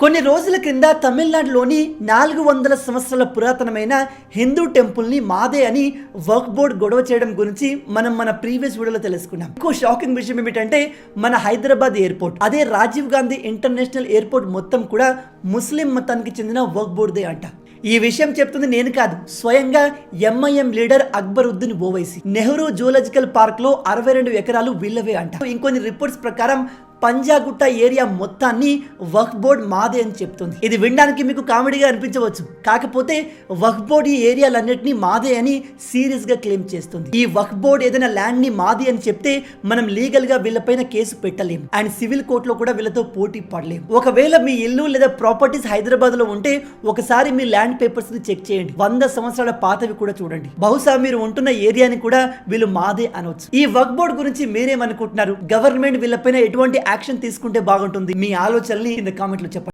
కొన్ని రోజుల క్రింద తమిళనాడులోని 400 సంవత్సరాల పురాతనమైన హిందూ టెంపుల్ని మాదే అని వర్క్ బోర్డ్ గొడవ చేయడం గురించి మన ప్రీవియస్ వీడియోలో తెలుసుకున్నాం. ఇంకో షాకింగ్ విషయం ఏమిటంటే మన హైదరాబాద్ ఎయిర్పోర్ట్, అదే రాజీవ్ గాంధీ ఇంటర్నేషనల్ ఎయిర్పోర్ట్ మొత్తం కూడా ముస్లిం మతానికి చెందిన వర్క్ బోర్డ్దే అంట. ఈ విషయం చెప్తుంది నేను కాదు, స్వయంగా MIM leader Akbaruddin Owaisi. Nehru zoological park లో 62 ఎకరాలు వీళ్ళవే అంట. ఇంకొన్ని రిపోర్ట్స్ ప్రకారం పంజాగుట్ట ఏరియా మొత్తాన్ని వక్ఫ్ బోర్డ్ మాదే అని చెప్తుంది. ఇది వినడానికి మీకు కామెడీగా అనిపించవచ్చు, కాకపోతే వక్ఫ్ బోర్డ్ ఈ ఏరియాలన్నింటినీ మాదే అని సీరియస్ గా క్లెయిమ్ చేస్తుంది. ఈ వక్ఫ్ బోర్డ్ ఏదైనా ల్యాండ్ ని మాది అని చెప్తే మనం లీగల్ గా వీళ్ళపైన కేసు పెట్టలేము అండ్ సివిల్ కోర్టులో కూడా వీళ్ళతో పోటీ పడలేము. ఒకవేళ మీ ఇల్లు లేదా ప్రాపర్టీస్ హైదరాబాద్ లో ఉంటే ఒకసారి మీ ల్యాండ్ పేపర్స్ ని చెక్ చేయండి. 100 సంవత్సరాల పాతవి కూడా చూడండి. బహుశా మీరు ఉంటున్న ఏరియాని కూడా వీళ్ళు మాదే అనవచ్చు. ఈ వక్ఫ్ బోర్డ్ గురించి మీరేమనుకుంటున్నారు? గవర్నమెంట్ వీళ్ళపైన ఎటువంటి యాక్షన్ తీసుకుంటే బాగుంటుంది? మీ ఆలోచనల్ని కింద కామెంట్లో చెప్పండి.